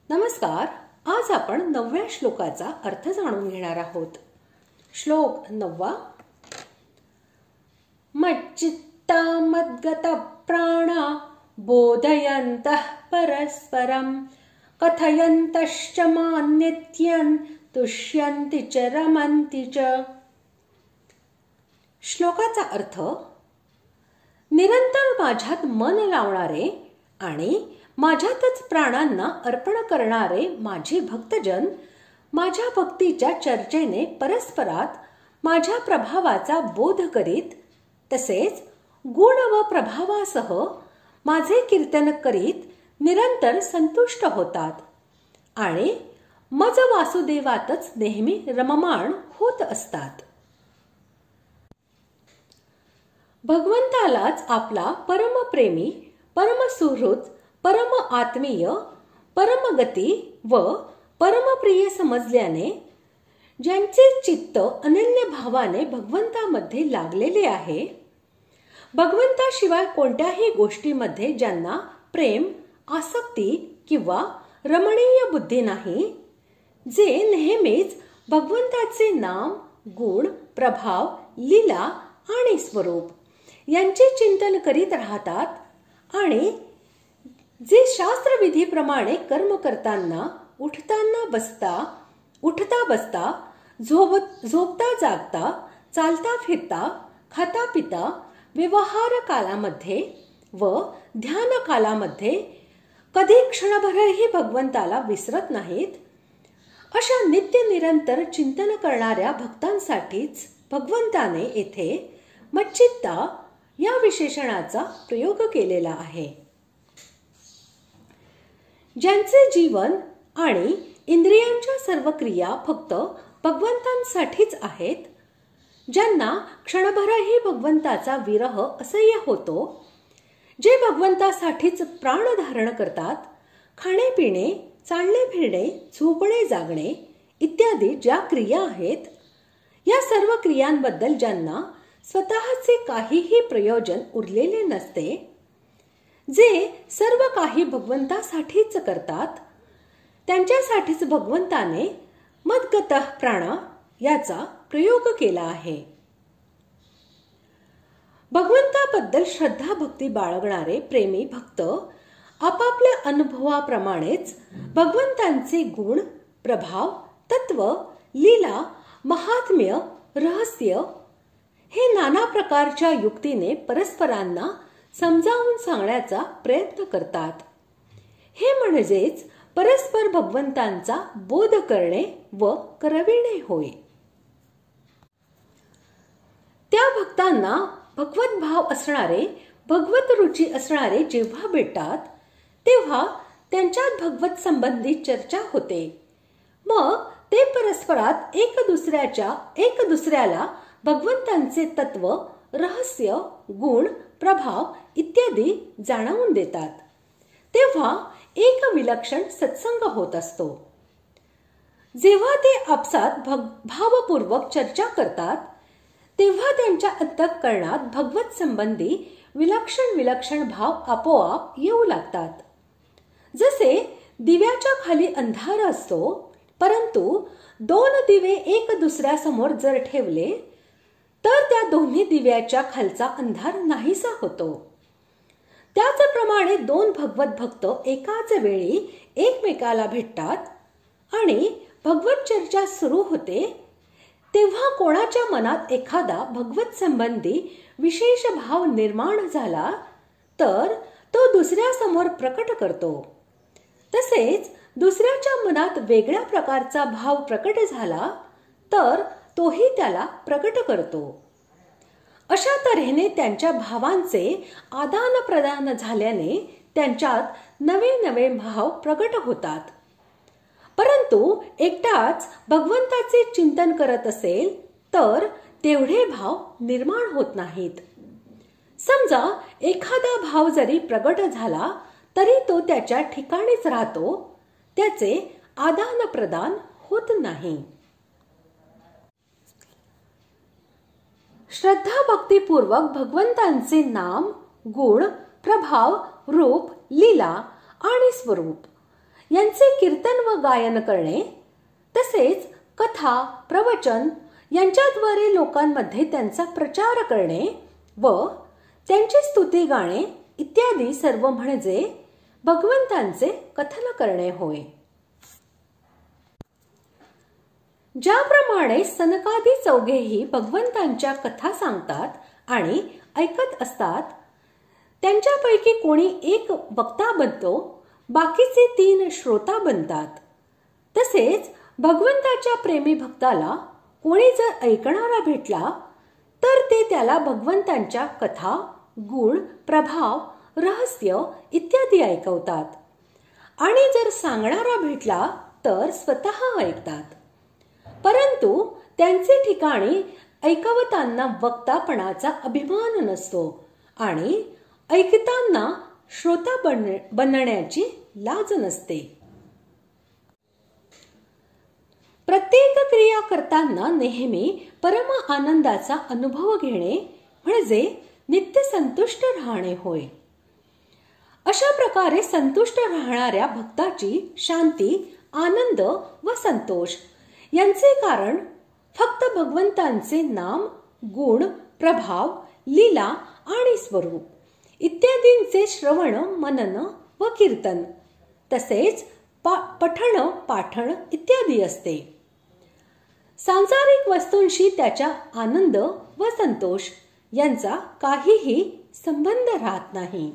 नमस्कार. आज आपण 9व्या श्लोकाचा अर्थ जाणून घेणार आहोत. श्लोक 9. मच्चित्ता मद्गत प्राणा बोधयन्तः परस्परं कथयन्तश्च मां नित्यं तुष्यन्ति च रमन्ति च. श्लोकाचा अर्थ: निरंतर माझ्यात मन लावणारे आणि माझ्यातच प्राणांना अर्पण करणारे माझे भक्तजन माझ्या भक्तीच्या चर्चेने परस्परात माझ्या प्रभावाचा बोध करीत, तसेच गुण व प्रभावासह माझे कीर्तन करीत निरंतर संतुष्ट होतात आणि मज वासुदेवातच नेहमी रममाण होत असतात. भगवंतालाच आपला परमप्रेमी, परमसुहृद, परम आत्मीय, परमगती व परमप्रिय समजल्याने ज्यांचे चित्त अनन्य भावाने भगवंतामध्ये लागलेले आहे, भगवंताशिवाय कोणत्याही गोष्टीमध्ये ज्यांना प्रेम, आसक्ती किंवा रमणीय बुद्धी नाही, जे नेहमीच भगवंताचे नाम, गुण, प्रभाव, लीला आणि स्वरूप यांचे चिंतन करीत राहतात आणि जे शास्त्रविधीप्रमाणे कर्म करताना, उठता बसता, झोपता जागता, चालता फिरता, खाता पिता, व्यवहार कालामध्ये व ध्यान कालामध्ये कधी क्षणभरही भगवंताला विसरत नाहीत, अशा नित्य निरंतर चिंतन करणाऱ्या भक्तांसाठीच भगवंताने येथे मच्चित्ता या विशेषणाचा प्रयोग केलेला आहे. ज्यांचे जीवन आणि इंद्रियांच्या सर्व क्रिया फक्त भगवंतांसाठीच आहेत, ज्यांना क्षणभरही भगवंताचा विरह असह्य होतो, जे भगवंतासाठीच प्राण धारण करतात, खाणे पिणे, चालणे फिरणे, झोपणे जागणे इत्यादी ज्या क्रिया आहेत, या सर्व क्रियांबद्दल ज्यांना स्वतःचे काहीही प्रयोजन उरलेले नसते, जे सर्व काही भगवंतासाठीच करतात, त्यांच्यासाठीच भगवंताने मद्गतः प्राणा याचा प्रयोग केला आहे. भगवंताबद्दल श्रद्धा भक्ती बाळगणारे प्रेमी भक्त आपापल्या अनुभवाप्रमाणेच भगवंतांचे गुण, प्रभाव, तत्व, लीला, महात्म्य, रहस्य हे नाना प्रकारच्या युक्तीने परस्परांना समजावून सांगण्याचा प्रयत्न करतात. हे म्हणजेच परस्पर भगवंतांचा बोध करणे व करविणे होय. त्या भक्तांना भगवत भाव असणारे, भगवत रुची असणारे जेव्हा भेटतात, तेव्हा त्यांच्यात भगवत संबंधी चर्चा होते. मग ते परस्परात एक दुसऱ्याला भगवंतांचे तत्व, रहस्य, गुण, प्रभाव इत्यादी जाणवून देतात. तेव्हा एक विलक्षण सत्संग होत असतो. जेव्हा ते आपसात भावपूर्वक चर्चा करतात, तेव्हा त्यांच्या अंतःकरणात भगवत संबंधी विलक्षण भाव आपोआप येऊ लागतात. जसे दिव्याच्या खाली अंधार असतो, परंतु दोन दिवे एक दुसऱ्यासमोर जर ठेवले तर त्या दोन्ही दिव्याच्या खालचा अंधार नाहीसा होतो. त्याचप्रमाणे दोन भगवत भक्त एकाच वेळी एकमेकाला भेटतात आणि भगवत चर्चा सुरू होते, तेव्हा कोणाच्या मनात एखादा भगवत संबंधी विशेष भाव निर्माण झाला तर तो दुसऱ्यासमोर प्रकट करतो. तसेच दुसऱ्याच्या मनात वेगळ्या प्रकारचा भाव प्रकट झाला तर तोही त्याला प्रकट करतो. अशा तऱ्हेने त्यांच्या भावांचे आदान प्रदान झाल्याने त्यांच्यात नवे नवे भाव प्रकट होतात. परंतु एकटाच भगवंताचे चिंतन करत असेल तर तेवढे भाव निर्माण होत नाहीत. समजा एखादा भाव जरी प्रकट झाला तरी तो त्याच्या ठिकाणीच राहतो, त्याचे आदान प्रदान होत नाही. श्रद्धा भक्तीपूर्वक भगवंतांचे नाम, गुण, प्रभाव, रूप, लीला आणि स्वरूप यांचे कीर्तन व गायन करणे, तसेच कथा, प्रवचन यांच्याद्वारे लोकांमध्ये त्यांचा प्रचार करणे व त्यांची स्तुती गाणे इत्यादी सर्व म्हणजे भगवंतांचे कथन करणे होय. ज्याप्रमाणे सनकादी चौघेही भगवंतांच्या कथा सांगतात आणि ऐकत असतात, त्यांच्यापैकी कोणी एक वक्ता बनतो, बाकीचे 3 श्रोता बनतात. तसेच भगवंताच्या प्रेमी भक्ताला कोणी जर ऐकणारा भेटला तर ते त्याला भगवंतांच्या कथा, गुण, प्रभाव, रहस्य इत्यादी ऐकवतात आणि जर सांगणारा भेटला तर स्वतः ऐकतात. परंतु त्यांचे ठिकाणी ऐकवताना वक्तापणाचा अभिमान नसतो आणि ऐकताना श्रोता बनण्याची लाज नसते. प्रत्येक क्रिया करताना नेहमी परम आनंदाचा अनुभव घेणे म्हणजे नित्य संतुष्ट राहणे होय. अशा प्रकारे संतुष्ट राहणाऱ्या भक्ताची शांती, आनंद व संतोष यांचे कारण फक्त भगवंतांचे नाम, गुण, प्रभाव, लीला आणि स्वरूप इत्यादींचे श्रवण, मनन व कीर्तन तसेच पठण, पाठण इत्यादी असते. सांसारिक वस्तूंशी त्याचा आनंद व संतोष यांचा काहीही संबंध राहत नाही.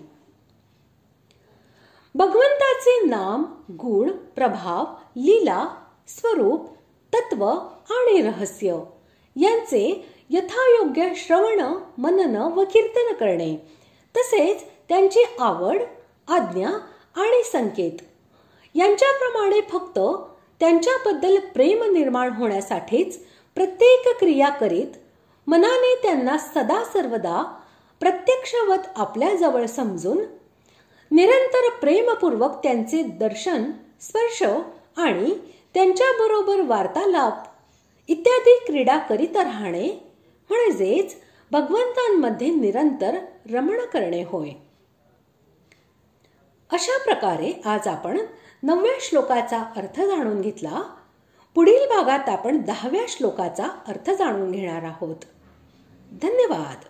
भगवंताचे नाम, गुण, प्रभाव, लीला, स्वरूप, तत्व आणि रहस्य यांचे यथायोग्य श्रवण, मनन व कीर्तन करणे तसेच त्यांची आवड, आज्ञा आणि संकेत यांच्याप्रमाणे फक्त त्यांच्याबद्दल प्रेम निर्माण होण्यासाठीच प्रत्येक क्रिया करीत मनाने त्यांना सदा सर्वदा प्रत्यक्षवत आपल्या जवळ समजून निरंतर प्रेमपूर्वक त्यांचे दर्शन, स्पर्श आणि त्यांच्याबरोबर वार्तालाप इत्यादी क्रीडा करीत राहणे म्हणजेच भगवंतांमध्ये निरंतर रमण करणे होय. अशा प्रकारे आज आपण 9व्या श्लोकाचा अर्थ जाणून घेतला. पुढील भागात आपण 10व्या श्लोकाचा अर्थ जाणून घेणार आहोत. धन्यवाद.